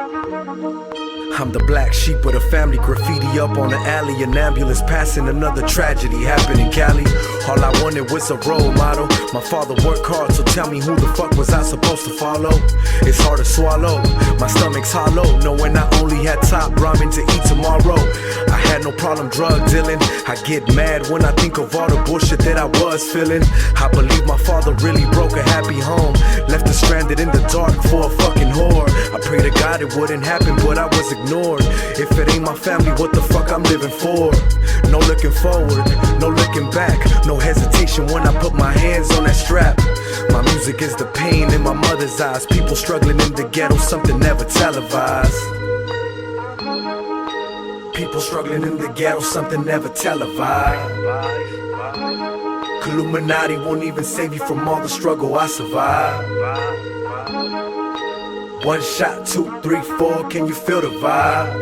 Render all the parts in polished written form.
I'm the black sheep of the family, graffiti up on the alley, an ambulance passing, another tragedy happened in Cali. All I wanted was a role model. My father worked hard, so tell me who the fuck was I supposed to follow? It's hard to swallow, my stomach's hollow, knowing I only had top ramen to eat tomorrow. I had no problem drug dealing. I get mad when I think of all the bullshit that I was feeling. I believe my father really broke a happy home, left us stranded in the dark for a fucking whore. I pray to God it wouldn't happen, but I was ignored. If it ain't my family, what the fuck I'm living for? No looking forward, no looking back, no hesitation when I put my hands on that strap. My music is the pain in my mother's eyes, people struggling in the ghetto, something never televised. People struggling in the ghetto, something never televised. Illuminati won't even save you from all the struggle I survived. 1 shot, 2, 3, 4, can you feel the vibe?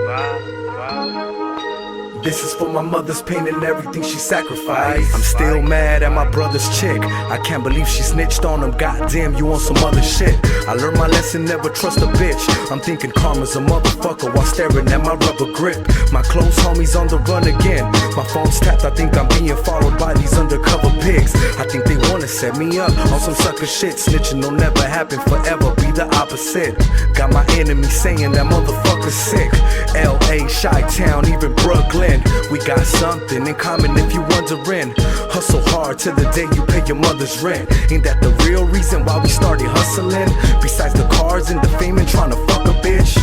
This is for my mother's pain and everything she sacrificed. I'm still mad at my brother's chick, I can't believe she snitched on him. Goddamn, you on some other shit. I learned my lesson, never trust a bitch. I'm thinking karma's a motherfucker while staring at my rubber grip. My close homies on the run again. My phone's tapped, I think I'm being followed by these undercover pigs. I think they wanna set me up on some sucker shit. Snitching will never happen, forever be the opposite. Got my enemies saying that motherfucker's sick. LA, Chi-Town, even Brooklyn, we got something in common if you wondering. Hustle hard till the day you pay your mother's rent. Ain't that the real reason why we started hustling? Besides the cars and the fame and trying to fuck a bitch.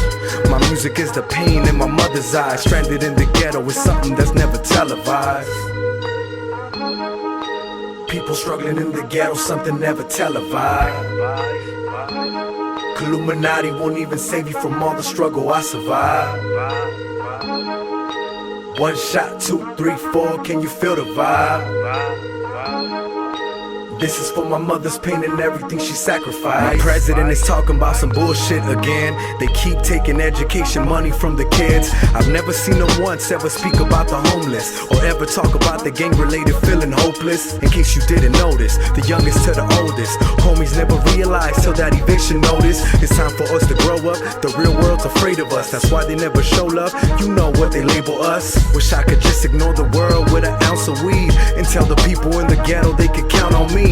My music is the pain in my mother's eyes. Stranded in the ghetto is something that's never televised. People struggling in the ghetto, something never televised. Illuminati won't even save you from all the struggle I survived. 1 shot, 2, 3, 4, can you feel the vibe? This is for my mother's pain and everything she sacrificed. My president is talking about some bullshit again. They keep taking education money from the kids. I've never seen them once ever speak about the homeless, or ever talk about the gang-related feeling hopeless. In case you didn't notice, the youngest to the oldest, homies never realized till that eviction notice. It's time for us to grow up, the real world's afraid of us. That's why they never show love, you know what they label us. Wish I could just ignore the world with an ounce of weed and tell the people in the ghetto they could count on me.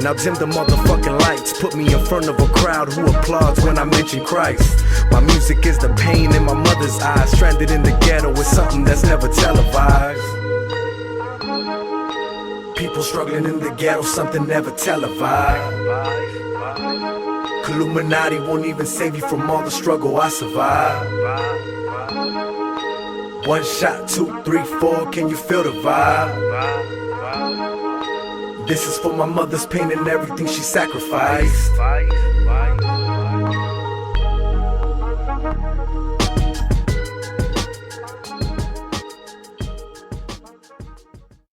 Now dim the motherfucking lights, put me in front of a crowd who applauds when I mention Christ. My music is the pain in my mother's eyes. Stranded in the ghetto is something that's never televised. People struggling in the ghetto, something never televised. Illuminati won't even save you from all the struggle I survived. 1 shot, 2, 3, 4, can you feel the vibe? This is for my mother's pain and everything she sacrificed.